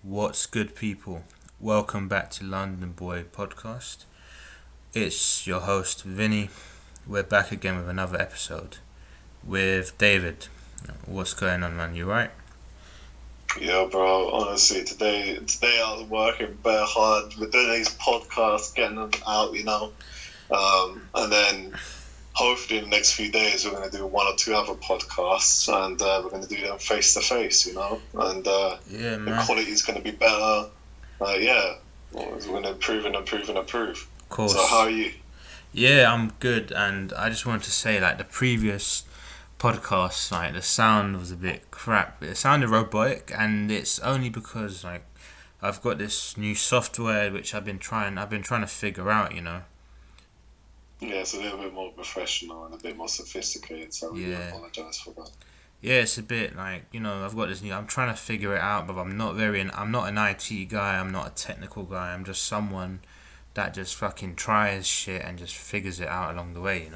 What's good, people? Welcome back to London Boy Podcast. It's your host, Vinny. We're back again with another episode with David. What's going on, man? You right? Yeah, bro. Honestly, today I was working bare hard. We're doing these podcasts, getting them out, and then hopefully in the next few days we're going to do one or two other podcasts, and we're going to do them face to face, and Yeah, the man. quality is going to be better. We're going to improve and improve and improve. Of course. So how are you? Yeah, I'm good, and I just wanted to say, like, the previous podcast, like, the sound was a bit crap. It sounded robotic, and it's only because, like, I've got this new software which I've been trying to figure out. Yeah, it's a little bit more professional and a bit more sophisticated, so we do Yeah. apologise for that. Yeah, it's a bit like, I've got this new. I'm trying to figure it out, but I'm not an IT guy. I'm not a technical guy. I'm just someone that just fucking tries shit and just figures it out along the way.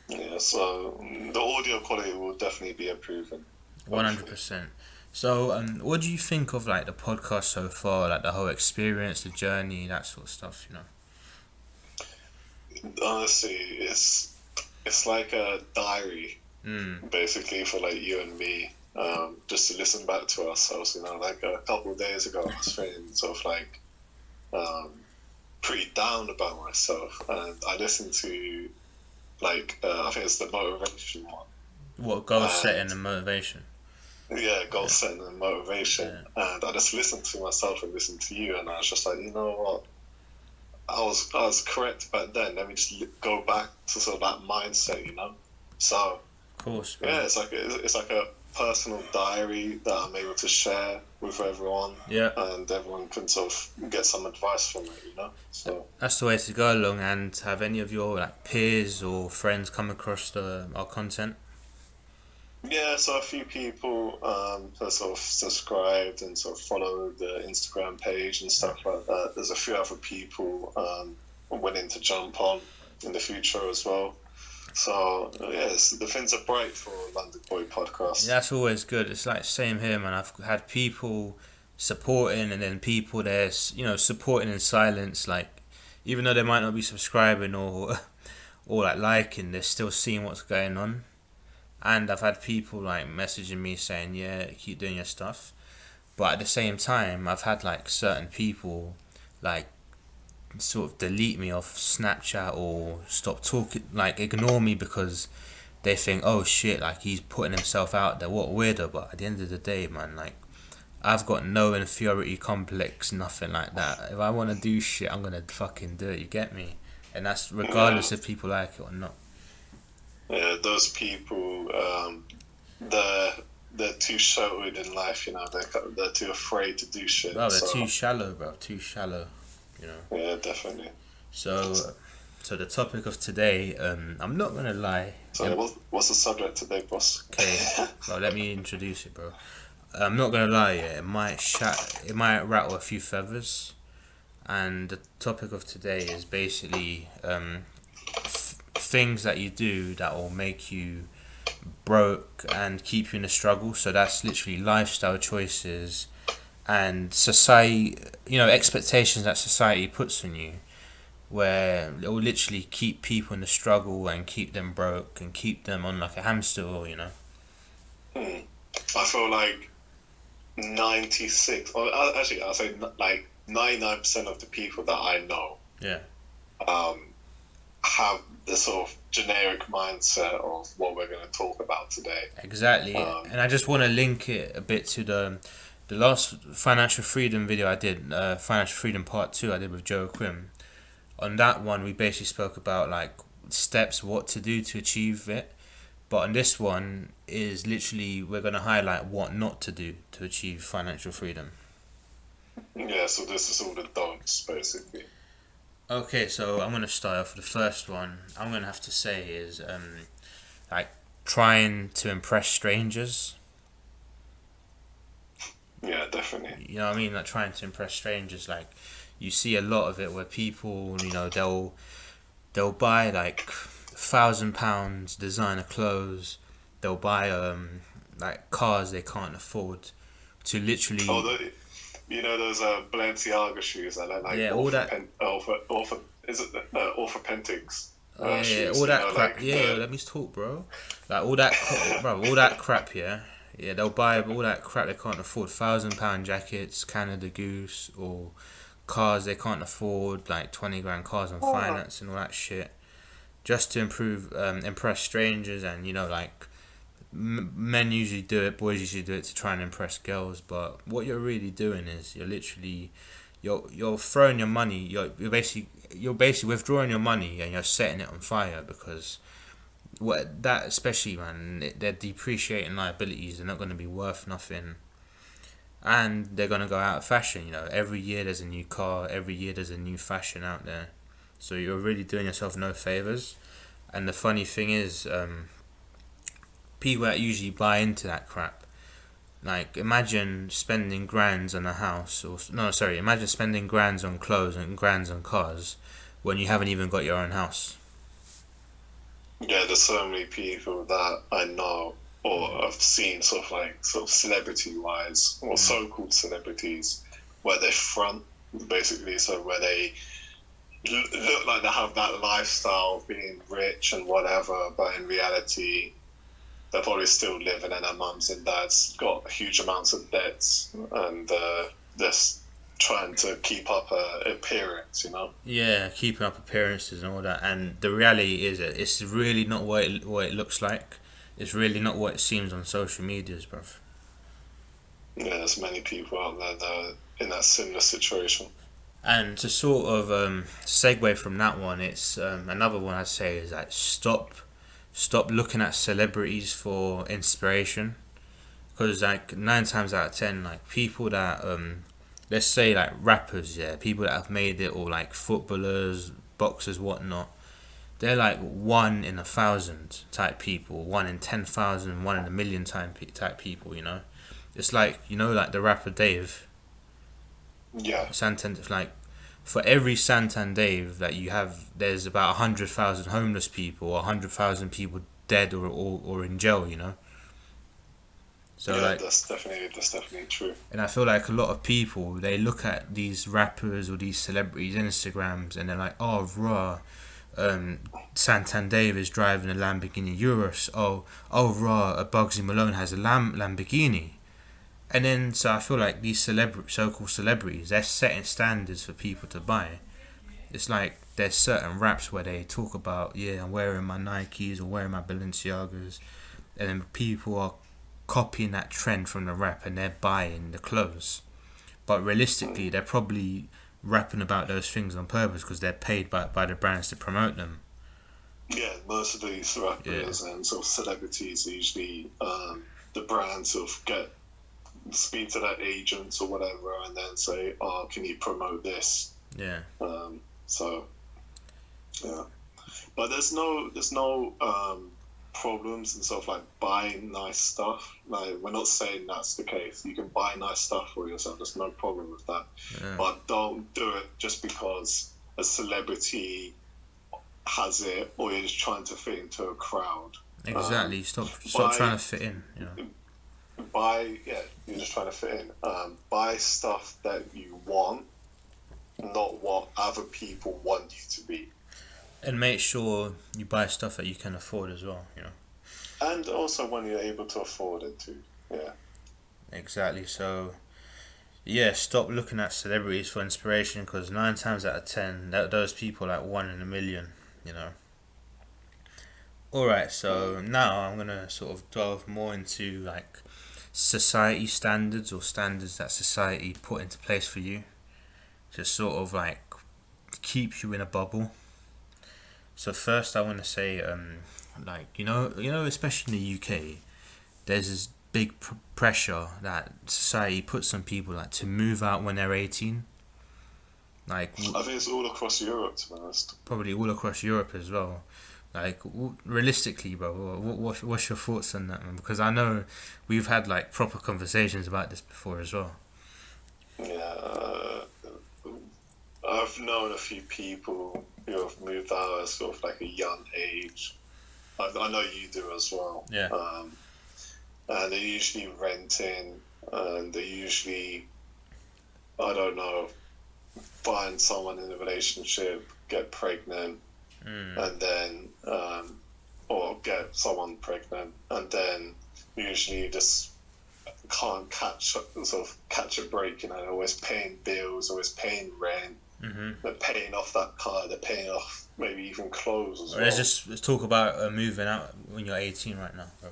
Yeah, so the audio quality will definitely be improving. 100%. So, what do you think of like the podcast so far, like the whole experience, the journey, that sort of stuff? Honestly, it's like a diary, basically, for like you and me, just to listen back to ourselves. Like a couple of days ago, I was feeling sort of like pretty down about myself, and I listened to I think it's the motivation one. What goal setting and motivation? Yeah, goal setting and motivation, Yeah. and I just listened to myself and listened to you, and I was just like, you know what? I was correct back then. Let me just go back to sort of that mindset. So Of course, bro. yeah, it's like a personal diary that I'm able to share with everyone. Yeah. And everyone can sort of get some advice from it. So That's the way to go along. And have any of your like peers or friends come across our content? yeah, so a few people have sort of subscribed and sort of followed the Instagram page and stuff like that. There's a few other people willing to jump on in the future as well. So yes, the things are bright for London Boy Podcast. That's always good. It's like same here, man. I've had people supporting, and then people there, supporting in silence. Like, even though they might not be subscribing or or like liking, they're still seeing what's going on. And I've had people like messaging me saying, "Yeah, keep doing your stuff." But at the same time, I've had like certain people like sort of delete me off Snapchat or stop talking, like ignore me because they think, oh shit, like he's putting himself out there, what a weirdo. But at the end of the day, man, like I've got no inferiority complex, nothing like that. If I want to do shit, I'm gonna fucking do it, you get me? And that's regardless if people like it or not. Yeah, those people, they're too sheltered in life. They're too afraid to do shit. Bro, they're too shallow, bro, too shallow. Yeah, definitely. So the topic of today, I'm not gonna lie. So what's the subject today, boss? Okay, well, let me introduce it, bro. I'm not gonna lie, yeah, it might rattle a few feathers, and the topic of today is basically things that you do that will make you broke and keep you in a struggle. So that's literally lifestyle choices and society, expectations that society puts on you, where it will literally keep people in the struggle and keep them broke and keep them on like a hamster wheel. I feel like 96, or actually, I'll say like 99% of the people that I know, Yeah. have the sort of generic mindset of what we're going to talk about today. Exactly, and I just want to link it a bit to the last financial freedom video I did, financial freedom part 2 I did with Joe Quim. On that one, we basically spoke about like steps, what to do to achieve it. But on this one is literally we're gonna highlight what not to do to achieve financial freedom. Yeah, so this is all the don'ts, basically. Okay, so I'm gonna start off with the first one. I'm gonna have to say is like trying to impress strangers. Yeah, definitely. You know what I mean? Like trying to impress strangers. Like you see a lot of it where people, they'll buy like £1,000 designer clothes. They'll buy like cars they can't afford to literally. Oh, You know those Balenciaga shoes that are like Yeah, all that. is it orthopentics Oh yeah, yeah, shoes? all You that know, crap. like Yeah, yeah, let me talk, bro. Like all that, bro, all that crap. Yeah, yeah, they'll buy all that crap they can't afford. £1,000 jackets, Canada Goose, or cars they can't afford, like 20 grand cars on finance and all that shit, just to impress strangers and like men usually do it, boys usually do it to try and impress girls. But what you're really doing is you're throwing your money. You're basically withdrawing your money and you're setting it on fire because what that especially man they're depreciating liabilities. They're not going to be worth nothing. And they're gonna go out of fashion. Every year there's a new car. Every year there's a new fashion out there. So you're really doing yourself no favors. And the funny thing is, people that usually buy into that crap, like imagine spending grands on a house, or no, sorry, imagine spending grands on clothes and grands on cars, when you haven't even got your own house. yeah, there's so many people that I know or I've seen sort of celebrity wise or Mm. so called celebrities where they front basically, so where they look like they have that lifestyle of being rich and whatever, but in reality they're probably still living in their mums and dads got huge amounts of debts and just trying to keep up a appearance, you know. Yeah, keeping up appearances and all that. And the reality is that it's really not what it looks like. It's really not what it seems on social medias, bruv. Yeah, there's many people out there that are in that similar situation. And to sort of segue from that one, it's another one I'd say is like stop looking at celebrities for inspiration, because like 9 times out of 10, like people that let's say like rappers, yeah, people that have made it, or like footballers, boxers, whatnot, they're like 1 in 1,000 type people, 1 in 10,000, 1 in 1 million type people. It's like like the rapper Dave Yeah, Santan, like for every Santan Dave that you have, there's about 100,000 homeless people, or 100,000 people dead, or in jail. So yeah, like, that's definitely true. and I feel like a lot of people, they look at these rappers or these celebrities Instagrams and they're like, oh raw, Santan Dave is driving a Lamborghini Urus. Oh raw, Bugsy Malone has a Lamborghini. And then, so I feel like these so-called celebrities, they're setting standards for people to buy. It's like there's certain raps where they talk about, yeah, I'm wearing my Nikes or wearing my Balenciagas, and then people are copying that trend from the rap and they're buying the clothes. But realistically, they're probably rapping about those things on purpose because they're paid by the brands to promote them. Yeah, most of these Yeah, rappers and sort of celebrities usually the brands sort of get speak to their agents or whatever and then say, oh, can you promote this? yeah, So yeah, but there's no problems and stuff like buying nice stuff. Like we're not saying that's the case. You can buy nice stuff for yourself. There's no problem with that. yeah. But don't do it just because a celebrity has it or you're just trying to fit into a crowd. Exactly. Stop Buy trying to fit in. buy yeah, you're just trying to fit in. Buy stuff that you want, not what other people want you to be. And make sure you buy stuff that you can afford as well. And also when you're able to afford it too. Yeah. Exactly. So yeah, stop looking at celebrities for inspiration because 9 times out of 10, those people are like 1 in 1 million. You know. All right. So now I'm gonna sort of delve more into like society standards, or standards that society put into place for you to sort of like keep you in a bubble. So first, I want to say, like especially in the UK, there's this big pressure that society puts on people like to move out when they're 18. Like I think it's all across Europe, to be honest. probably all across Europe as well. Like realistically, bro, what's your thoughts on that, man? Because I know we've had like proper conversations about this before as well. Yeah, I've known a few people who have moved out at sort of like a young age. I know you do as well. Yeah. And they're usually renting, and they're usually I don't know, find someone in a relationship, get pregnant, and then, or get someone pregnant, and then usually you just can't catch a break. You know, always paying bills, always paying rent. They're paying off that car. They're paying off maybe even clothes as Or well. let's talk about moving out when you're 18 right now, bro.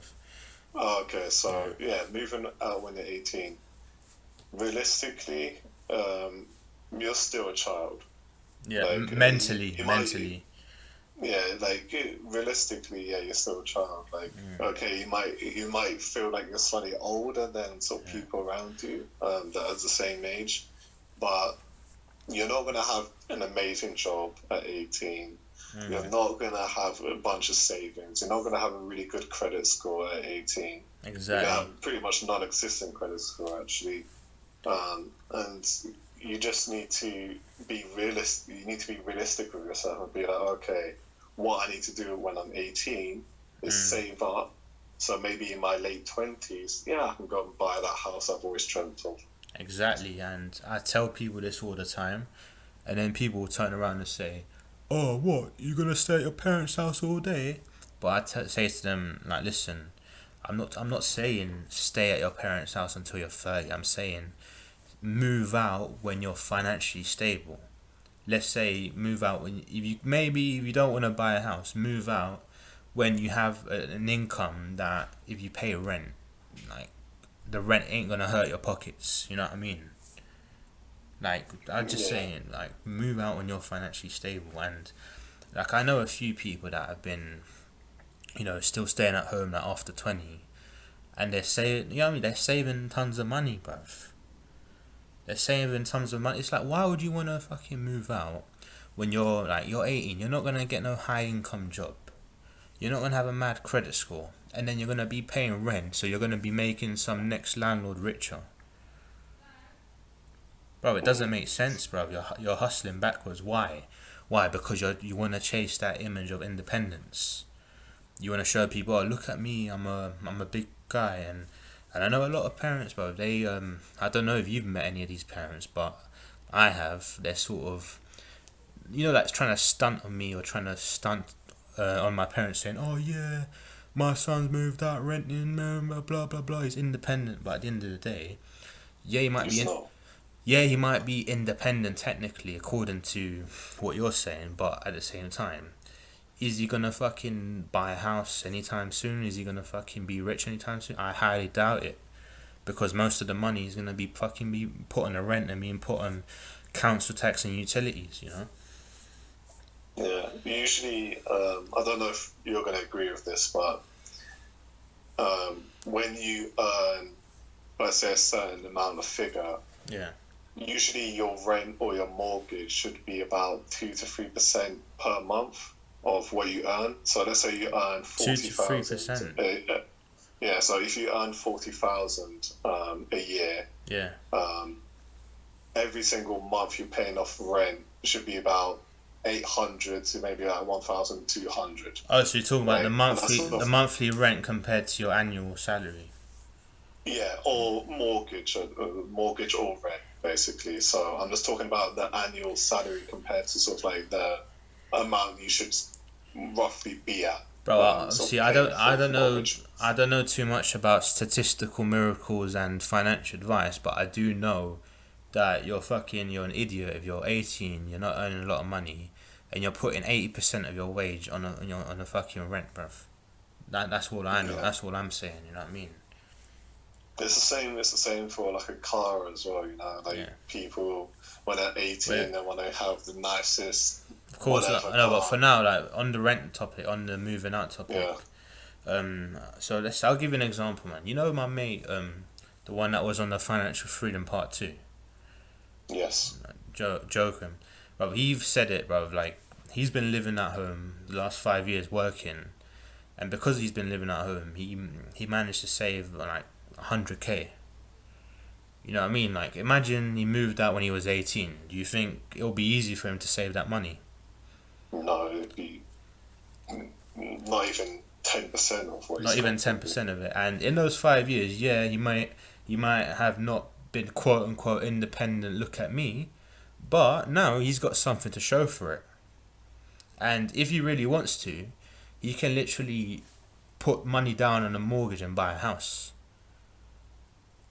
Oh, okay, so yeah, moving out when you're 18. Realistically, you're still a child. Yeah, Like mentally, you might, mentally. yeah, like realistically, yeah, you're still a child. Like, okay, you might feel like you're slightly older than sort of people around you that are the same age, but you're not gonna have an amazing job at 18. You're not gonna have a bunch of savings. You're not gonna have a really good credit score at 18. You're gonna Exactly. have pretty much non-existent credit score actually, and you just need to be realistic. You need to be realistic with yourself and be like, okay, what I need to do when I'm 18 is save up. So maybe in my late 20s, yeah, I can go and buy that house I've always dreamt of. Exactly, and I tell people this all the time, and then people will turn around and say, "Oh, what? You gonna stay at your parents' house all day?" But say to them like, "Listen, I'm not saying stay at your parents' house until you're 30. I'm saying move out when you're financially stable. Let's say move out when if you don't want to buy a house, move out when you have an income that if you pay rent, like the rent ain't gonna hurt your pockets. You know what I mean? Like I'm just Yeah, saying, like move out when you're financially stable. And like I know a few people that have been, still staying at home like after 20, and they're saying, you know what I mean? They're saving tons of money, bruv. They're saving tons of money. It's like, why would you want to fucking move out when you're 18? You're not gonna get no high income job. You're not gonna have a mad credit score, and then you're gonna be paying rent. So you're gonna be making some next landlord richer. Bro, it doesn't make sense, bro. You're hustling backwards. Why? Why? Because you want to chase that image of independence. You want to show people, oh, look at me. I'm a big guy, and I know a lot of parents, bro. They I don't know if you've met any of these parents, but I have. They're sort of, like trying to stunt on me or trying to stunt on my parents, saying, oh yeah, my son's moved out renting, blah blah blah. He's independent, but at the end of the day, yeah, he might be it's in, not. yeah, he might be independent technically according to what you're saying, but at the same time, is he gonna fucking buy a house anytime soon? Is he gonna fucking be rich anytime soon? I highly doubt it. Because most of the money is gonna be put on the rent and being put on council tax and utilities. Yeah, usually, I don't know if you're going to agree with this, but when you earn, let's say, a certain amount of figure, Yeah. usually your rent or your mortgage should be about 2 to 3% per month of what you earn. So let's say you earn Two forty to three thousand. percent. Yeah, so if you earn 40,000 a year, Yeah. um, every single month you're paying off rent should be about 800 to maybe like 1,200, Oh, so you're talking about the right? And that's monthly sort the of, monthly rent compared to your annual salary. yeah, or mortgage or rent, basically. So I'm just talking about the annual salary compared to sort of like the amount you should roughly be at, Bro, sort see, of paying I for don't know, mortgage. I don't know too much about statistical miracles and financial advice, but I do know that you're an idiot if you're 18, you're not earning a lot of money, and you're putting 80% of your wage on a fucking rent, bruv. That's all I know. Yeah. That's all I'm saying. You know what I mean? It's the same. It's the same for like a car as well. You know, like Yeah. people when they're But 18, they want to have the nicest of course, whatever I know. But for car. now, like on the rent topic, on the moving out topic, Yeah. so I'll give you an example, man. You know my mate, the one that was on the Financial Freedom Part 2, Yes. Joking, bro. He said it, bro. Like he's been living at home the last 5 years working, and because he's been living at home, he managed to save like 100K. You know what I mean? Like imagine he moved out when he was 18. Do you think it'll be easy for him to save that money? No, it'd be not even 10% of what he's Not even spent. ten Probably. percent of it. And in those 5 years, yeah, he might have not been quote unquote independent. Look at me, but now he's got something to show for it. And if he really wants to, he can literally put money down on a mortgage and buy a house.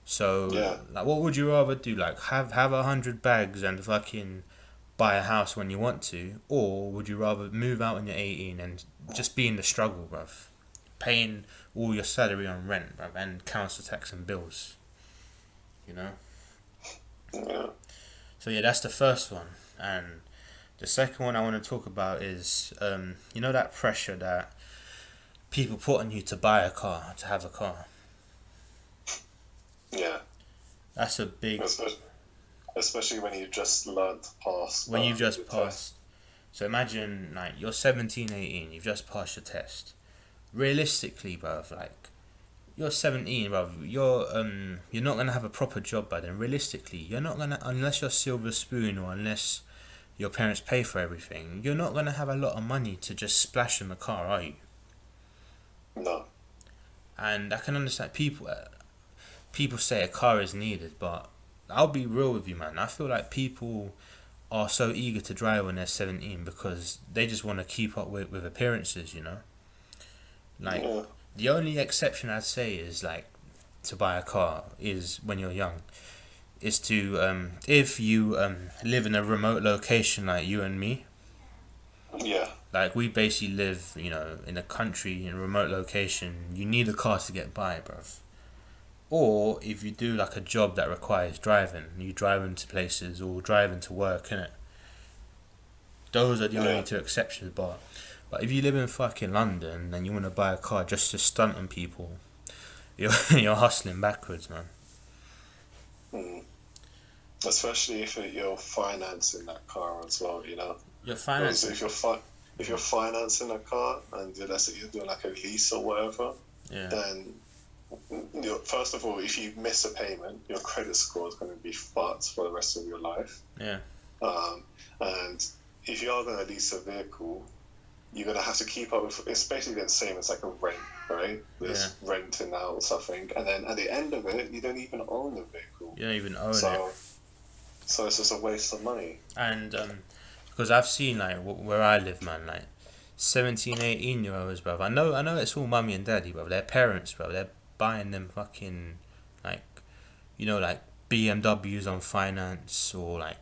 So, Yeah. like, what would you rather do? Like, have 100 bags and fucking buy a house when you want to, or would you rather move out when you're 18 and just be in the struggle, bruv, paying all your salary on rent, bruv, and council tax and bills, you know? Yeah. So yeah, that's the first one, and the second one I want to talk about is, you know, that pressure that people put on you to buy a car, to have a car. Yeah. That's a big. Especially when you've just learned to pass. When you've just your passed. So imagine, like, you're 17, 18, you've just passed your test. Realistically, bruv, like, you're 17, bruv, you're not gonna have a proper job by then. Realistically, you're not gonna, unless you're silver spoon or unless your parents pay for everything, you're not gonna have a lot of money to just splash in the car, are you? No. And I can understand people say a car is needed, but I'll be real with you, man. I feel like people are so eager to drive when they're 17 because they just want to keep up with appearances, you know? Like, Yeah. the only exception I'd say is, like, to buy a car is when you're young. Is to, if you live in a remote location like you and me. Yeah. Like, we basically live, you know, in a country, in a remote location. You need a car to get by, bruv. Or if you do like a job that requires driving, you driving to places or driving to work, innit? Those are the only two exceptions. But if you live in fucking London and you want to buy a car just to stunt on people, you're hustling backwards, man. Mm. Especially if you're financing that car as well, you know. You're financing. If you're financing a car and let's say you're doing like a lease or whatever, then first of all, if you miss a payment, your credit score is going to be fucked for the rest of your life. Yeah. And if you are going to lease a vehicle, you're going to have to keep up with. It's basically the same as like a rent, right? There's renting out or something, and then at the end of it, you don't even own the vehicle. You don't even own it. So it's just a waste of money. And because I've seen like where I live, man, like 17, 18-year-olds, bruv. I know it's all mummy and daddy, bruv. Their parents, bruv. They're buying them fucking, like, you know, like BMWs on finance or like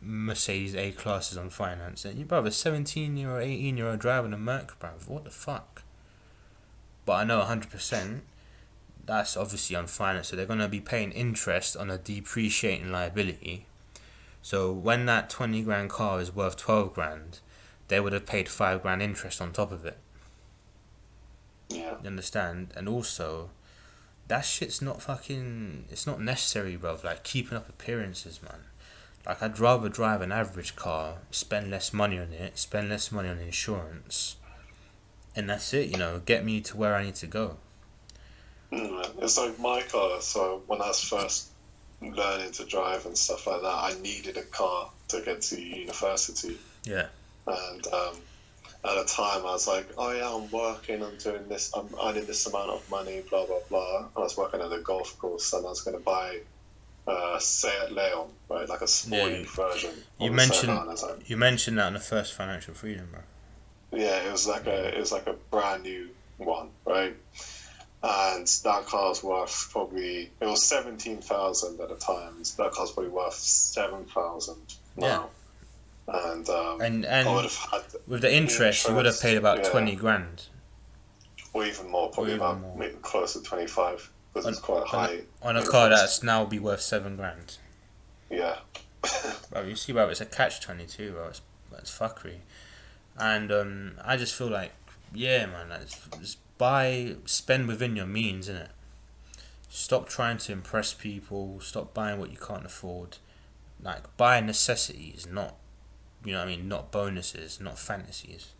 Mercedes A-classes on finance. And you, bruv, a 17-year-old, 18-year-old driving a Merc, bruv. What the fuck? But I know 100% that's obviously on finance, so they're going to be paying interest on a depreciating liability. So when that 20 grand car is worth 12 grand, they would have paid 5 grand interest on top of it. Yeah. You understand? And also, that shit's not fucking, it's not necessary, bruv. Like, keeping up appearances, man. Like, I'd rather drive an average car, spend less money on it, spend less money on insurance, and that's it, you know, get me to where I need to go. It's like my car. So when I was first learning to drive and stuff like that, I needed a car to get to university. Yeah. And at the time, I was like, oh yeah, I'm working, I'm doing this, I'm earning this amount of money, blah, blah, blah. I was working at a golf course and I was going to buy Seat Leon, right? Like a sporty version. You mentioned that on the first Financial Freedom, bro. Yeah, it was like a brand new one, right? And that car's worth probably, it was 17,000 at the time. So that car's probably worth 7,000 now. And I would have had with the interest, you would have paid about 20 grand. Or even more, probably about maybe close to 25, because it's quite high. On a car that's now be worth 7 grand. Yeah. Bro, you see, bro, it's a catch-22, bro. It's fuckery. And I just feel like, yeah, man, like, just spend within your means, innit? Stop trying to impress people. Stop buying what you can't afford. Like, buy necessities, not, you know what I mean, not bonuses, not fantasies.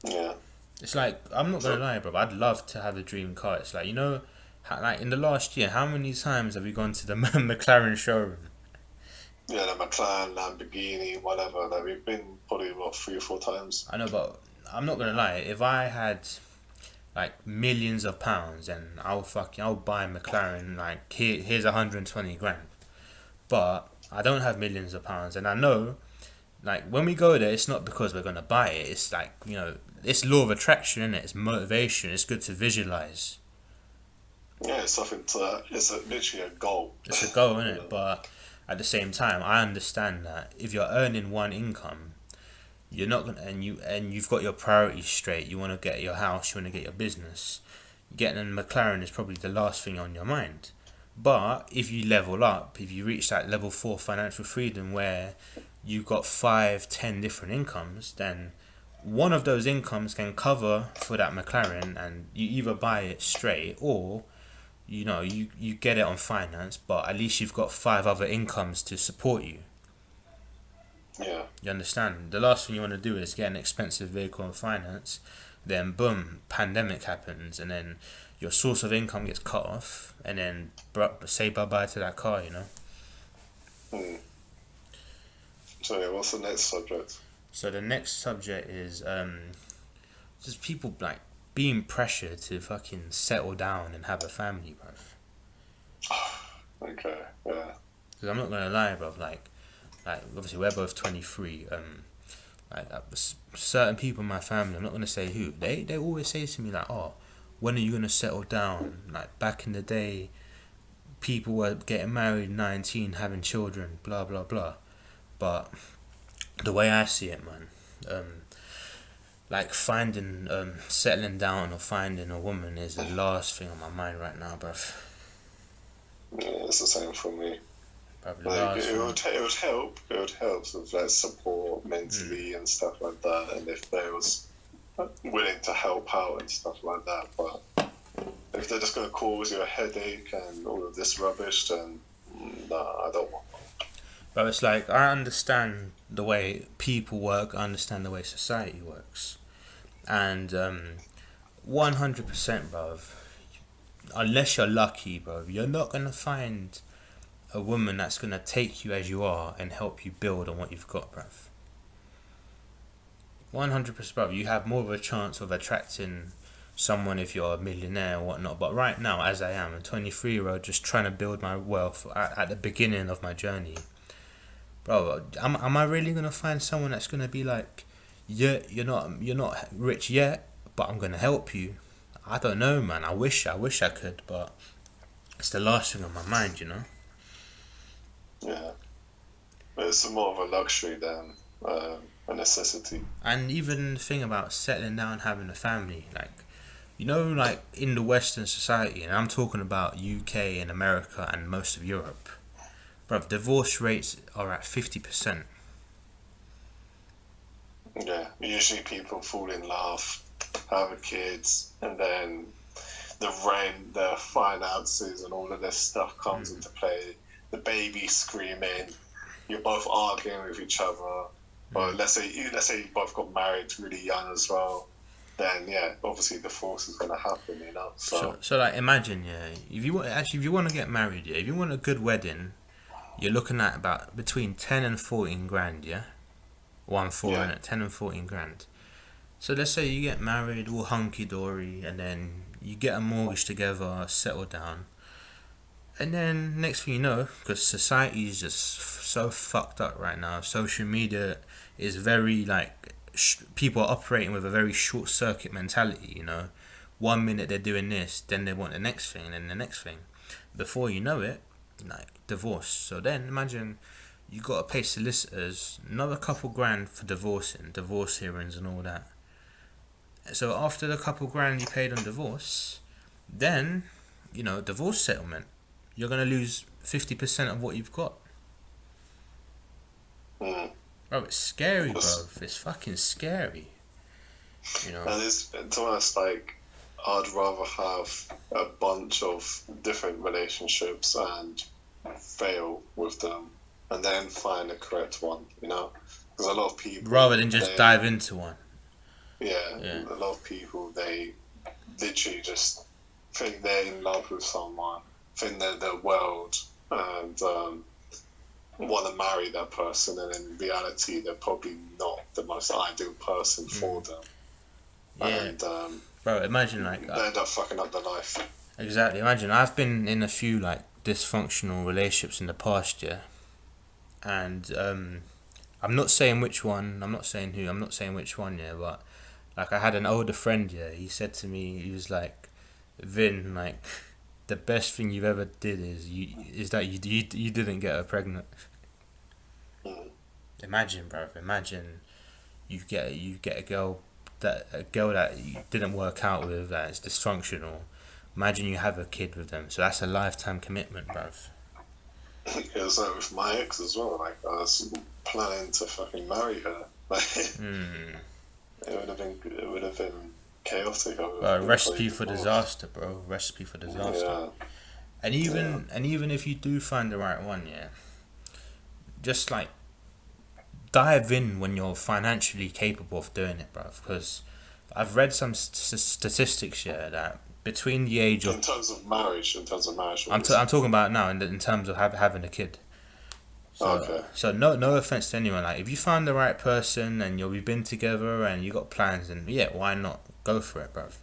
Yeah. It's like, I'm not gonna lie, bro, I'd love to have a dream car. It's like, you know, like in the last year, how many times have we gone to the McLaren showroom? Yeah, the McLaren, Lamborghini, whatever. Like, we've been probably about 3 or 4 times. I know, but I'm not gonna lie. If I had like millions of pounds, and I'll buy a McLaren. Like here's 120 grand. But I don't have millions of pounds, and I know, like, when we go there, it's not because we're gonna buy it. It's like, it's law of attraction, isn't it? It's motivation. It's good to visualize. Yeah, it's something to. It's literally a goal. It's a goal, isn't it? But at the same time, I understand that if you're earning one income, you're not gonna, and you've got your priorities straight. You want to get your house. You want to get your business. Getting a McLaren is probably the last thing on your mind. But if you level up, if you reach that level 4 financial freedom where you've got 5, 10 different incomes, then one of those incomes can cover for that McLaren, and you either buy it straight, or you get it on finance, but at least you've got 5 other incomes to support you. Yeah. You understand? The last thing you want to do is get an expensive vehicle on finance, then boom, pandemic happens, and then your source of income gets cut off, and then say bye bye to that car. Hmm. So yeah, what's the next subject? So the next subject is just people like being pressured to fucking settle down and have a family, bro. Okay. Yeah. Because I'm not gonna lie, bro. Like obviously we're both 23. Certain people in my family, I'm not gonna say who. They always say to me like, oh, when are you gonna settle down? Like back in the day, people were getting married 19, having children, blah blah blah. But the way I see it, man, like finding, settling down or finding a woman is the last thing on my mind right now, bruv. Yeah, it's the same for me. Probably Like last it one. would it would help. It would help with like support mentally and stuff like that. And if they was willing to help out and stuff like that, but if they're just gonna cause you a headache and all of this rubbish, then nah, I don't want. But it's like, I understand the way people work, I understand the way society works. And 100%, bruv, unless you're lucky, bruv, you're not going to find a woman that's going to take you as you are and help you build on what you've got, bruv. 100%, bruv, you have more of a chance of attracting someone if you're a millionaire or whatnot. But right now, as I am, a 23-year-old just trying to build my wealth at the beginning of my journey. Bro, am I really gonna find someone that's gonna be like, yeah, you're not rich yet, but I'm gonna help you? I don't know, man. I wish I could, but it's the last thing on my mind. Yeah, but it's more of a luxury than a necessity. And even the thing about settling down, having a family, like, like in the Western society, and I'm talking about UK and America and most of Europe, bro, divorce rates are at 50%. Yeah, usually people fall in love, have kids, and then the rent, the finances, and all of this stuff comes into play. The baby screaming, you're both arguing with each other. Or let's say you both got married really young as well. Then yeah, obviously divorce is gonna happen. So like, imagine, if you want to get married, if you want a good wedding, you're looking at about between 10 and 14 grand, 1-4, Yeah. and 10 and 14 grand. So let's say you get married, all hunky dory, and then you get a mortgage together, settle down, and then next thing you know, because society is just so fucked up right now. Social media is very like, people are operating with a very short circuit mentality. 1 minute they're doing this, then they want the next thing, and then the next thing. Before you know it, like, divorce. So then imagine you got to pay solicitors another couple grand for divorce hearings and all that. So after the couple grand you paid on divorce, then divorce settlement, you're gonna lose 50% of what you've got. Bro, it's scary, bro. It's fucking scary. And it's, to be honest, like, I'd rather have a bunch of different relationships and fail with them, and then find the correct one. Because a lot of people, rather than just dive into one. Yeah, a lot of people, they literally just think they're in love with someone, think they're their world, and want to marry that person, and in reality they're probably not the most ideal person for them. Yeah. And Bro, imagine like They end up fucking up their life. exactly. Imagine I've been in a few like dysfunctional relationships in the past year, and I'm not saying which one. I'm not saying who. I'm not saying which one. Yeah, but like I had an older friend. Yeah, he said to me, he was like, "Vin, like, the best thing you've ever did is that you didn't get her pregnant." Mm. Imagine, bro. Imagine you get a girl that you didn't work out with, that is dysfunctional. Imagine you have a kid with them. So that's a lifetime commitment, bruv. It was like with my ex as well. Like I was planning to fucking marry her. Like Mm. it would have been chaotic. I would have Bro, been recipe probably for divorced. disaster, bro. Recipe for disaster. Yeah, And even if you do find the right one, yeah, just like dive in when you're financially capable of doing it, bruv. Because I've read some statistics here that between the age of in terms of marriage, I'm talking about now in terms of having a kid. So, okay. so no offense to anyone. Like, if you find the right person and you've been together and you got plans, then yeah, why not go for it, bruv?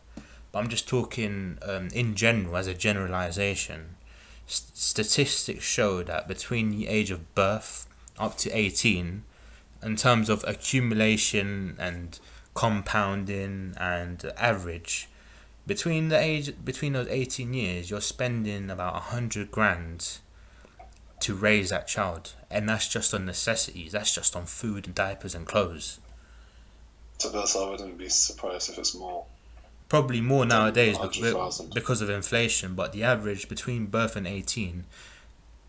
But I'm just talking in general, as a generalization. Statistics show that between the age of birth up to 18, in terms of accumulation and compounding and average, between those 18 years, you're spending about 100 grand to raise that child, and that's just on necessities. That's just on food and diapers and clothes. So that's I wouldn't be surprised if it's more Probably more than nowadays 100,000. because of inflation, but the average between birth and 18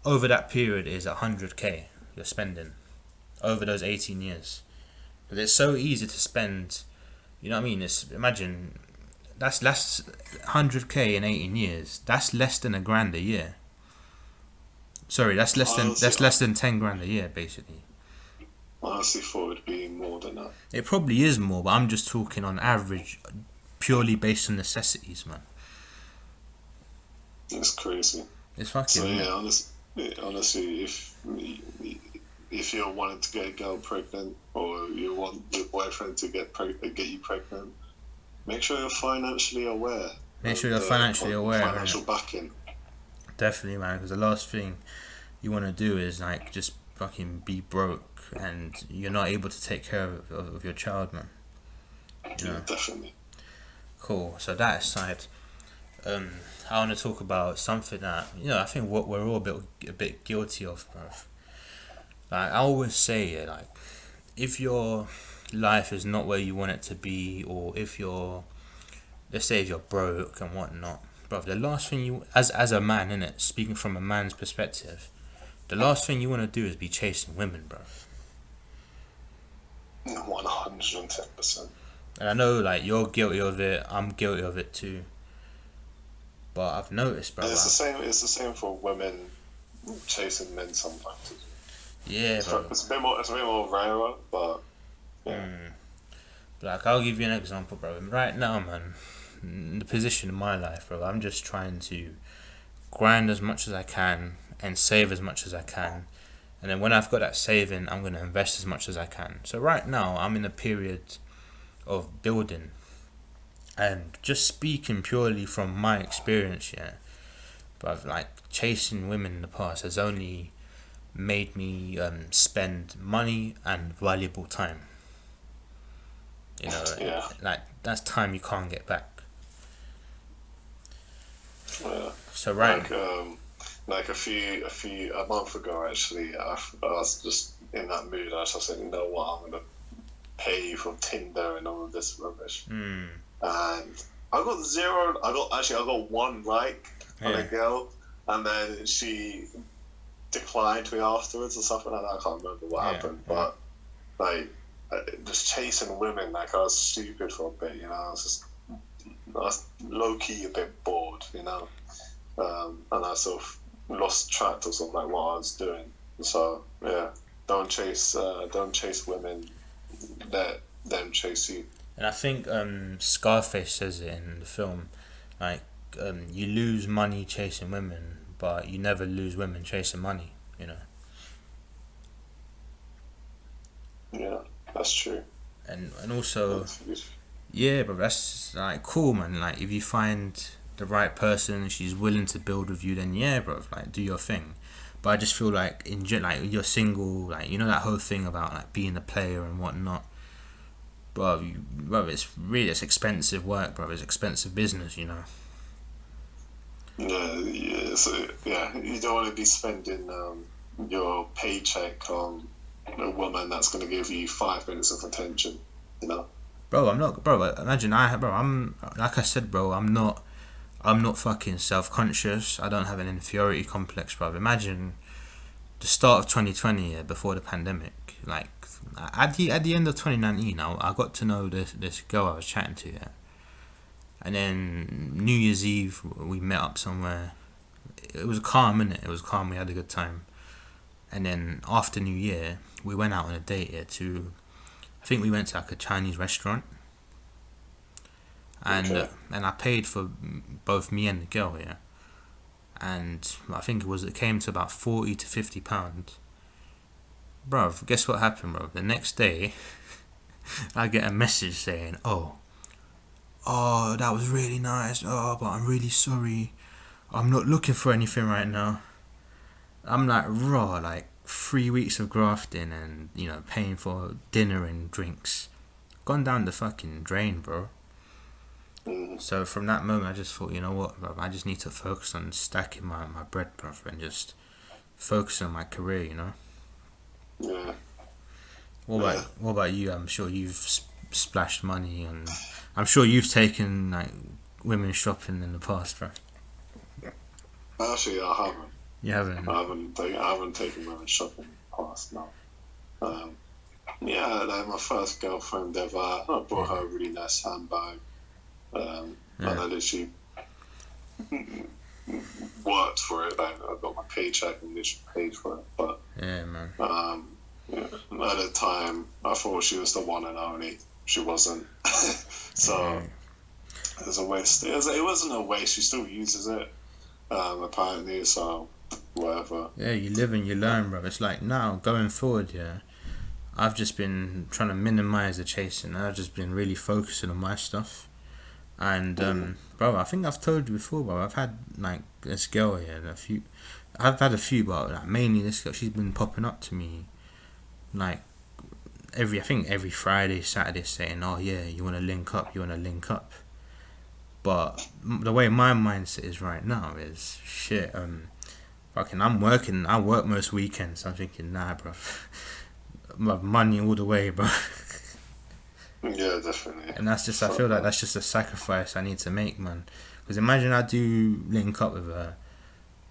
over that period is 100k you're spending over those 18 years. But it's so easy to spend. You know what I mean? Imagine that's less 100k in 18 years. That's less than a grand a year. Sorry, that's less than 10 grand a year, basically. I honestly thought it would be more than that. It probably is more, but I'm just talking on average, purely based on necessities, man. It's crazy. It's So fucking. yeah, honestly, if you're wanting to get a girl pregnant or you want your boyfriend to get you pregnant, make sure you're financially aware. Make sure you're financially aware. Financial backing. Definitely, man. Because the last thing you want to do is like just fucking be broke and you're not able to take care of your child, man. You know? Yeah, definitely. Cool. So that aside, I want to talk about something that I think what we're all a bit guilty of, bruv. Like I always say, yeah, like if your life is not where you want it to be, or let's say if you're broke and whatnot, bruv, the last thing as a man, innit, speaking from a man's perspective, the last thing you want to do is be chasing women, bruv. 110%. And I know like you're guilty of it, I'm guilty of it too. But I've noticed, bro. It's the same. It's the same for women chasing men sometimes. Yeah, bro. It's a bit more. It's a bit more rarer, but yeah. Like I'll give you an example, bro. Right now, man, in the position in my life, bro, I'm just trying to grind as much as I can and save as much as I can. And then when I've got that saving, I'm going to invest as much as I can. So right now, I'm in a period of building. And just speaking purely from my experience, yeah, but like chasing women in the past has only made me spend money and valuable time. Yeah. Like that's time you can't get back. Yeah. So right, Like a month ago, actually, I was just in that mood. I was just like, you know what, I'm gonna pay you for Tinder and all of this rubbish. And I got zero. I got one like on a girl, and then she declined me afterwards or something like that. I can't remember what happened, but like just chasing women, like I was stupid for a bit. I was low key a bit bored, and I sort of lost track of like what I was doing. So yeah, don't chase women. Let them chase you. and I think Scarface says it in the film, like you lose money chasing women, but you never lose women chasing money. Yeah, that's true. And also Yeah, but that's like cool, man. Like if you find the right person and she's willing to build with you, then yeah, bro, like do your thing. But I just feel like like you're single, like you know that whole thing about like being a player and whatnot, bro. Bro, it's expensive work, bro. It's expensive business, you know. Yeah, yeah. So yeah, you don't want to be spending your paycheck on a woman that's going to give you 5 minutes of attention. You know. Bro, I'm not, bro. Imagine bro. I'm like I said, bro. I'm not fucking self conscious. I don't have an inferiority complex, bro. Imagine the start of 2020, yeah, before the pandemic. Like at the end of 2019, I got to know this girl I was chatting to, yeah. And then New Year's Eve, we met up somewhere. It was calm, innit? It was calm. We had a good time. And then after New Year, we went out on a date, yeah, to I think we went to like a Chinese restaurant, Okay. and I paid for both me and the girl, yeah. And I think it came to about £40 to £50. Bruv, guess what happened, bro? The next day, I get a message saying, "Oh, that was really nice. Oh, but I'm really sorry. I'm not looking for anything right now." I'm like, raw, like 3 weeks of grafting and paying for dinner and drinks, gone down the fucking drain, bro. Mm, So from that moment, I just thought, you know what, bro, I just need to focus on stacking my bread, bro, and just focus on my career, you know. yeah. Yeah. What about you? I'm sure you've splashed money, and I'm sure you've taken like women shopping in the past, bro. Actually, I haven't. You haven't. I haven't taken women shopping in the past. No. Um, yeah, like my first girlfriend ever. I bought her a really nice handbag. And Yeah, I literally worked for it. Like I got my paycheck and literally paid for it. But yeah, man. yeah, at the time, I thought she was the one and only. She wasn't. So Yeah, it was a waste. It wasn't a waste. She still uses it. Apparently, so whatever. yeah. You live and you learn, bro. It's like now going forward, yeah. I've just been trying to minimize the chasing. I've just been really focusing on my stuff. And Mm, bro, I think I've told you before, bro. I've had like this girl here, and a few. I've had a few, but like, mainly this girl. She's been popping up to me like I think every Friday, Saturday, saying, "Oh yeah, you want to link up? You want to link up?" But the way my mindset is right now is shit. Fucking, I'm working. I work most weekends. I'm thinking, nah, bro. I have money all the way, bro. yeah, definitely. And that's just. I So, feel like that's just a sacrifice I need to make, man. Because imagine I do link up with her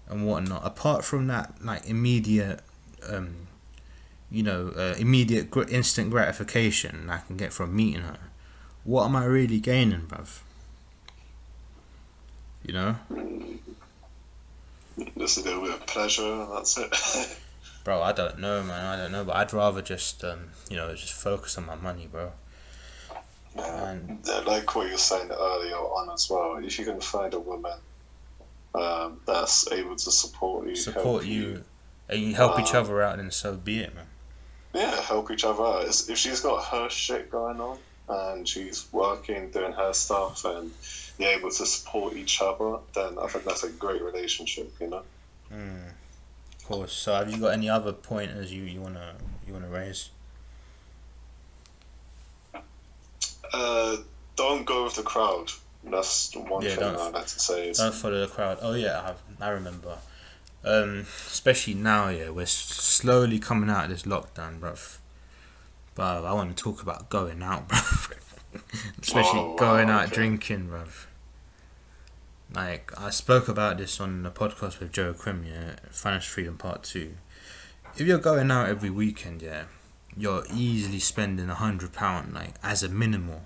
and whatnot. Apart from that, like immediate, um, instant gratification I can get from meeting her. What am I really gaining, bruv? You know, mm, just a little bit of pleasure, and that's it. bro. I don't know, man. I don't know, but I'd rather just, just focus on my money, bro. Yeah, And like what you were saying earlier on as well. If you can find a woman that's able to support you, support help you, you, and you help each um, other out, and so be it, man. yeah, help each other out. If she's got her shit going on and she's working, doing her stuff, and you're able to support each other, then I think that's a great relationship. You know. Mm, of course. So, have you got any other pointers you wanna raise? Uh, don't go with the crowd. That's the one Yeah, thing I like to say is don't follow the crowd. Oh yeah, I remember. Especially now, yeah, we're slowly coming out of this lockdown, bruv. But I want to talk about going out, bruv. Especially oh going wow, out okay. drinking, bruv. Like I spoke about this on the podcast with Joe Quim, yeah, Financial Freedom Part 2. If you're going out every weekend, yeah, you're easily spending £100, like as a minimal.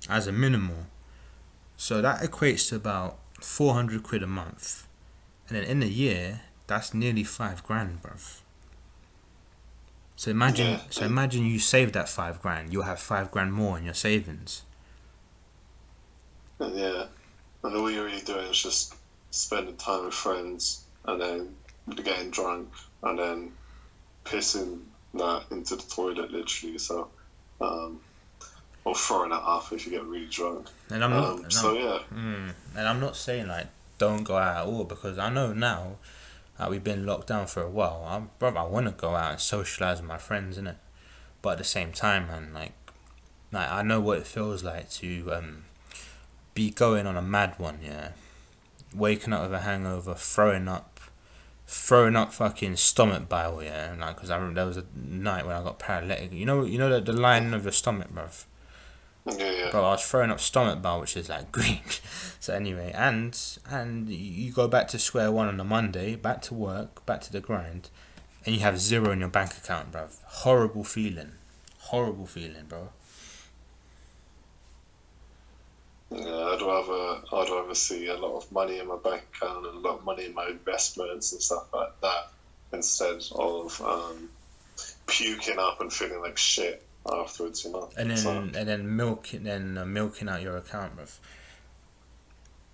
As a minimal. So that equates to about 400 quid a month. And then in a year, that's nearly 5 grand, bruv. Yeah, So imagine you save that 5 grand. You'll have 5 grand more in your savings. yeah. And all you're really doing is just spending time with friends and then getting drunk and then pissing that into the toilet, literally. So, um, or throwing it up if you get really drunk. And I'm not, So yeah, and I'm not saying like don't go out at all, because I know now that we've been locked down for a while. I want to go out and socialize with my friends, innit? But at the same time, man, like I know what it feels like to be going on a mad one, yeah. Waking up with a hangover, throwing up fucking stomach bile, yeah. And like, cause I remember there was a night when I got paralytic. You know the lining of your stomach, bruv. yeah. Bro, I was throwing up stomach bile, which is like green. So anyway, and you go back to square one on a Monday, back to work, back to the grind, and you have zero in your bank account, bruv. Horrible feeling, bro. Yeah, I'd rather see a lot of money in my bank account and a lot of money in my investments and stuff like that instead of puking up and feeling like shit afterwards, you know. And then milking out your account, bruv.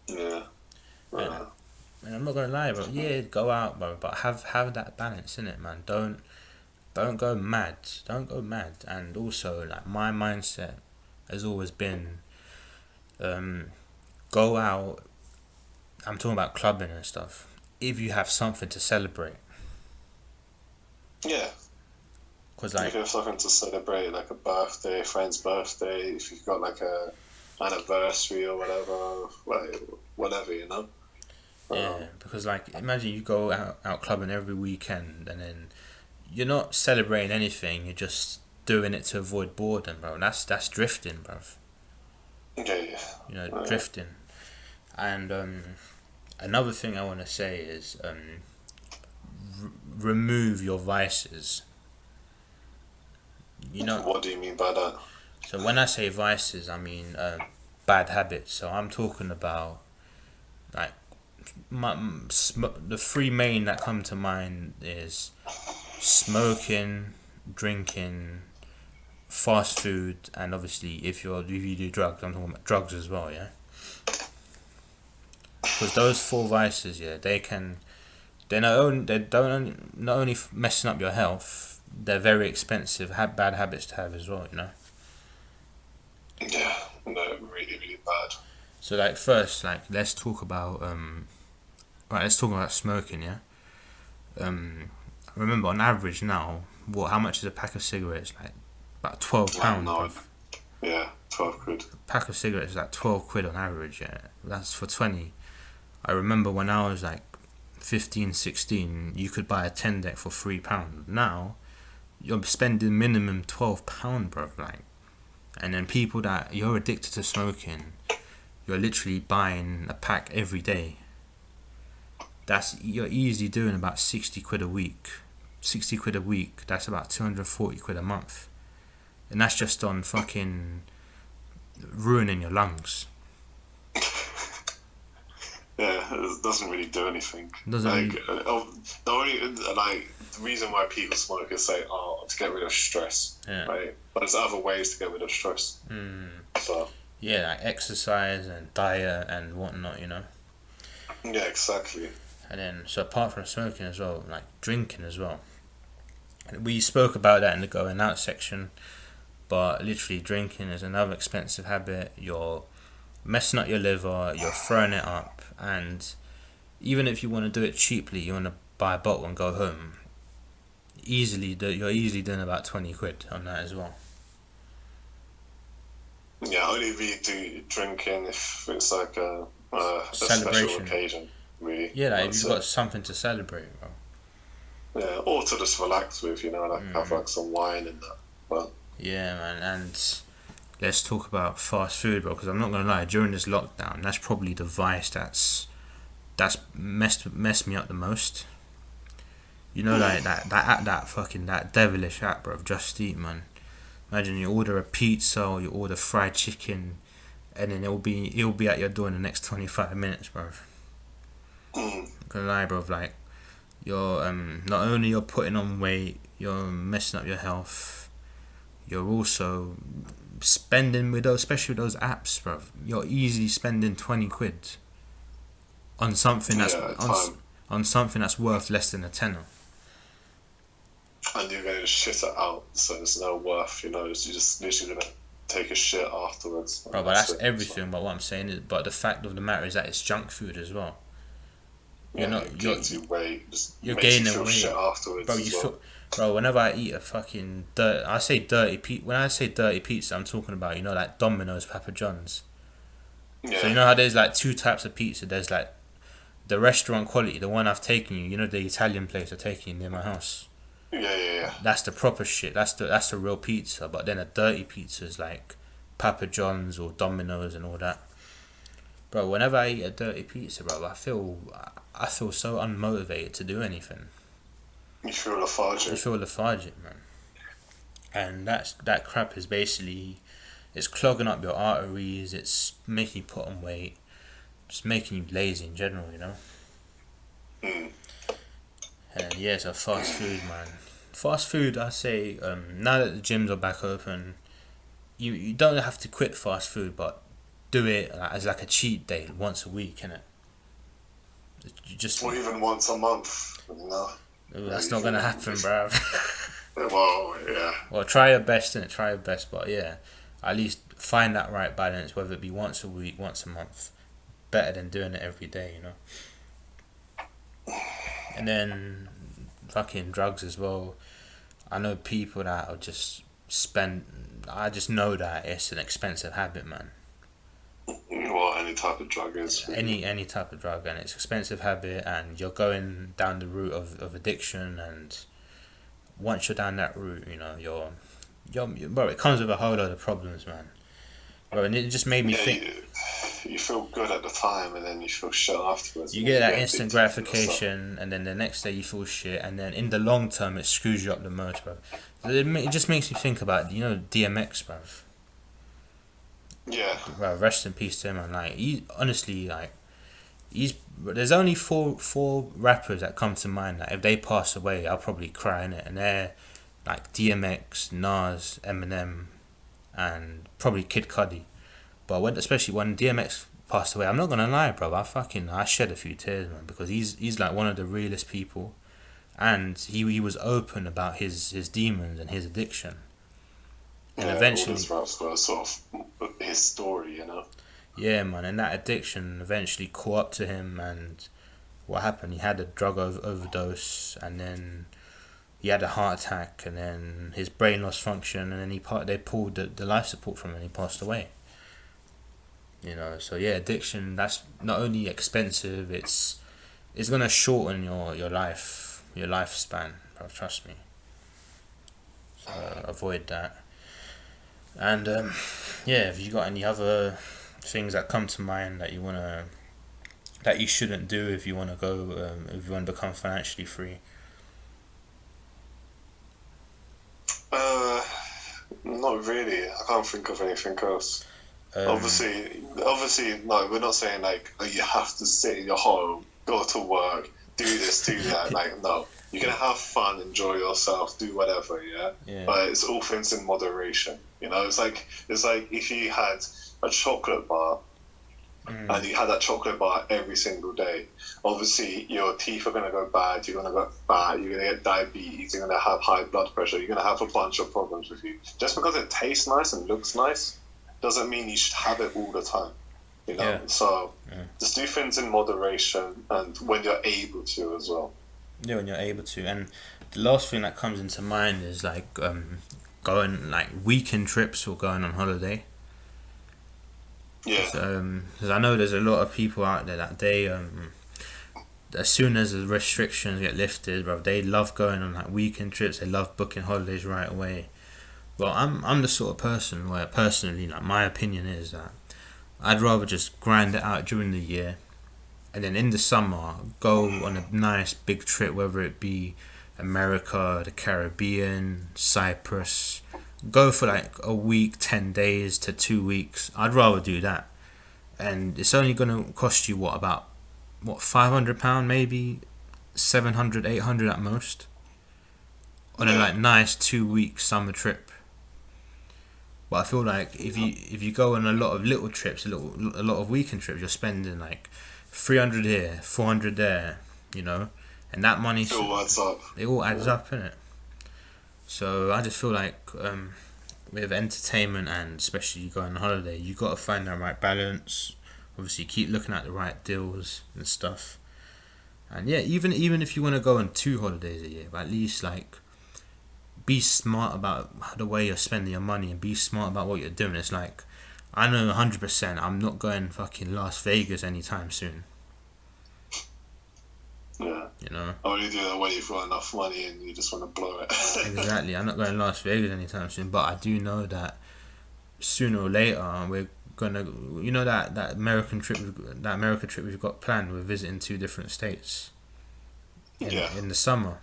Yeah. Yeah. And I'm not gonna lie, bro. Yeah, go out, bro, but have that balance in it, man. Don't go mad. Don't go mad. And also, like, my mindset has always been, go out. I'm talking about clubbing and stuff. If you have something to celebrate, Yeah. cause You like, can have something to celebrate, like a birthday, friend's birthday, if you've got like a anniversary or whatever, like whatever, you know. yeah, because like, imagine you go out clubbing every weekend, and then you're not celebrating anything. You're just doing it to avoid boredom, bro. That's drifting, bro. Yeah. You know, drifting. And another thing I want to say is remove your vices. You know, What do you mean by that? so when I say vices, I mean bad habits. So I'm talking about like the three main that come to mind is smoking, drinking, fast food, and obviously if you do drugs, I'm talking about drugs as well, yeah. Because those four vices, yeah, not only messing up your health, they're very expensive, have bad habits to have as well, you know. Yeah, no, really, really bad. So like first, like let's talk about let's talk about smoking, yeah. Remember on average now, how much is a pack of cigarettes? Like about £12, No, bruv. yeah, 12 quid. A pack of cigarettes is like 12 quid on average, yeah. That's for 20. I remember when I was like 15, 16, you could buy a 10 deck for £3. Now, you're spending minimum £12, bruv, like. And then people that you're addicted to smoking, you're literally buying a pack every day. You're easily doing about 60 quid a week. 60 quid a week, that's about 240 quid a month. And that's just on fucking ruining your lungs. Yeah, it doesn't really do anything. Doesn't like, really- the only the reason why people smoke is say, oh, to get rid of stress, Yeah. right? But there's other ways to get rid of stress. So Yeah, like exercise and diet and whatnot, you know. yeah, exactly. And then, so apart from smoking as well, like drinking as well. And we spoke about that in the going out section, but literally drinking is another expensive habit. You're messing up your liver, you're throwing it up, and even if you want to do it cheaply, you want to buy a bottle and go home, you're easily doing about 20 quid on that as well. Yeah, only really do drinking if it's like a special Celebration. occasion, really. Yeah, like if That's you've it. got something to celebrate, bro. Yeah, or to just relax with, you know, like have like some wine and that. But Yeah, man, and let's talk about fast food, bro. Because I'm not gonna lie, during this lockdown, that's probably the vice that's messed me up the most. You know, like that devilish app, bro. Just Eat, man. Imagine you order a pizza or you order fried chicken, and then it'll be at your door in the next 25 minutes, bro. mm, Gonna lie, bro. Like you're not only you're putting on weight, you're messing up your health. You're also spending with those, especially with those apps, bro. You're easily spending 20 quid on something time. on something that's worth less than a tenner. And you're going to shit it out, so there's no worth, you know, so you're just literally going to take a shit afterwards. Bro, but that's everything. But what I'm saying is, but the fact of the matter is that it's junk food as well. You're Yeah, not it gains you weight. Just you're makes you gaining feel weight, shit afterwards bro. as well. Bro. Whenever I eat a fucking dirt, I say dirty pizza. When I say dirty pizza, I'm talking about like Domino's, Papa John's. Yeah. So you know how there's like two types of pizza. There's like the restaurant quality, the one I've taken you. You know the Italian place I've taken you near my house. Yeah. That's the proper shit. That's the real pizza. But then a dirty pizza is like Papa John's or Domino's and all that. Bro, whenever I eat a dirty pizza, bro, I feel so unmotivated to do anything. You feel lethargic. I feel lethargic, man. And that crap is basically, it's clogging up your arteries. It's making you put on weight. Just making you lazy in general, you know. And yeah, so fast food, man. Fast food, I say, now that the gyms are back open, you don't have to quit fast food, but do it as like a cheat day once a week, innit? You just Or even once a month, you know. That's not gonna happen, bruv. Well, yeah. Well, try your best, innit? Try your best, but yeah, at least find that right balance, whether it be once a week, once a month. Better than doing it every day, you know. And then fucking drugs as well. I know people that are just I just know that it's an expensive habit, man. Well, any type of drug is. Any type of drug, and it's an expensive habit, and you're going down the route of addiction, and once you're down that route, you know, you're bro, it comes with a whole lot of problems, man. Bro, and it just made me think. You feel good at the time, and then you feel shit afterwards. You get that instant gratification, and then the next day you feel shit, and then in the long term it screws you up the most, bro. It just makes me think about, you know, DMX, bro. Yeah. Bro, rest in peace to him, and like there's only four rappers that come to mind that if they pass away I'll probably cry in it, and they're like DMX, Nas, Eminem, and probably Kid Cudi. But especially when DMX passed away, I'm not gonna lie, bro. I shed a few tears, man, because he's like one of the realest people, and he was open about his demons and his addiction. And eventually, all this rap's got sort of his story, you know. Yeah, man, and that addiction eventually caught up to him, and what happened? He had a drug overdose, and then he had a heart attack, and then his brain lost function, and then they pulled the life support from him, and he passed away. You know, so yeah, addiction, that's not only expensive, it's gonna shorten your lifespan, bro, trust me. So avoid that. And yeah, have you got any other things that come to mind that you shouldn't do if you wanna go if you wanna become financially free? Not really. I can't think of anything else. Obviously, no, we're not saying like, oh, you have to sit in your home, go to work, do this, do that. Like, no, you're gonna have fun, enjoy yourself, do whatever, yeah. But it's all things in moderation. You know, it's like if you had a chocolate bar, and you had that chocolate bar every single day. Obviously, your teeth are gonna go bad. You're gonna get fat. You're gonna get diabetes. You're gonna have high blood pressure. You're gonna have a bunch of problems with you. Just because it tastes nice and looks nice doesn't mean you should have it all the time, you know. So just do things in moderation and when you're able to as well. Yeah, when you're able to. And the last thing that comes into mind is like going like weekend trips or going on holiday. Because I know there's a lot of people out there that they as soon as the restrictions get lifted, bro, they love going on like weekend trips. They love booking holidays right away. Well, I'm the sort of person where personally, like, my opinion is that I'd rather just grind it out during the year, and then in the summer go on a nice big trip, whether it be America, the Caribbean, Cyprus. Go for like a week, 10 days to 2 weeks. I'd rather do that, and it's only gonna cost you about £500 maybe, 700, 800 at most, on a like nice 2 week summer trip. But I feel like if you go on a lot of little trips, a lot of weekend trips, you're spending like 300 here, 400 there, you know, and that money it all adds up. It all adds up, innit? So I just feel like with entertainment and especially you go on holiday, you got to find that right balance. Obviously, keep looking at the right deals and stuff. And yeah, even if you want to go on 2 holidays a year, but at least like be smart about the way you're spending your money and be smart about what you're doing. It's like I know 100% I'm not going fucking Las Vegas anytime soon. Yeah. You know. I only do that when you've got enough money and you just want to blow it. Exactly. I'm not going to Las Vegas anytime soon, but I do know that sooner or later we're gonna, you know, that America trip we've got planned. We're visiting 2 different states in the summer.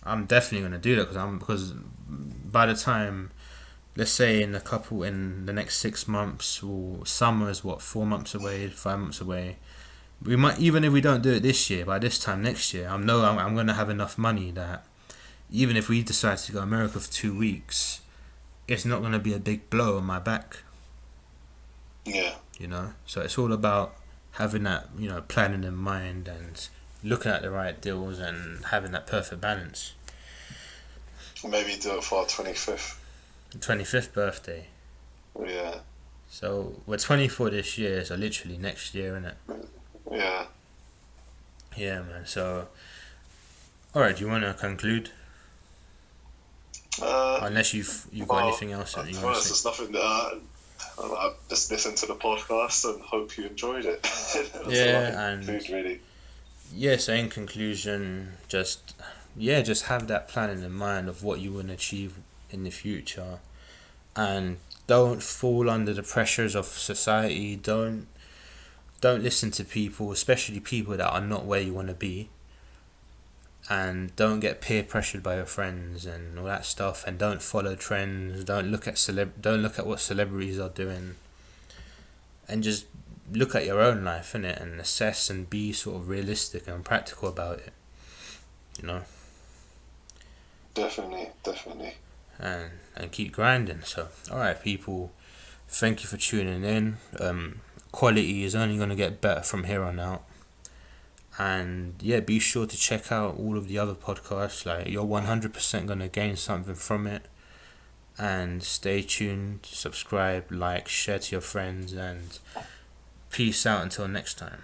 I'm definitely gonna do that because by the time, let's say in the next 6 months, or summer is what 4 months away, 5 months away. We might, even if we don't do it this year, by this time next year, I'm gonna have enough money that even if we decide to go to America for 2 weeks, it's not gonna be a big blow on my back. Yeah. You know, so it's all about having that, planning in mind and looking at the right deals and having that perfect balance. Maybe do it for our 25th. 25th birthday. Yeah. So we're 24 this year, so literally next year, innit? Yeah. Yeah, man. So, alright, do you want to conclude? Unless you've got anything else that you want to say. There's nothing. I just listened to the podcast and hope you enjoyed it. Yeah, and food, really. Yeah, so in conclusion, just have that planning in mind of what you want to achieve in the future, and don't fall under the pressures of society. Don't listen to people, especially people that are not where you want to be, and don't get peer pressured by your friends and all that stuff, and don't follow trends. Don't look at what celebrities are doing, and just look at your own life, innit, and assess and be sort of realistic and practical about it, you know. Definitely. And keep grinding. So, alright, people, thank you for tuning in. Quality is only going to get better from here on out. And yeah, be sure to check out all of the other podcasts. Like, you're 100% going to gain something from it. And stay tuned, subscribe, like, share to your friends, and peace out until next time.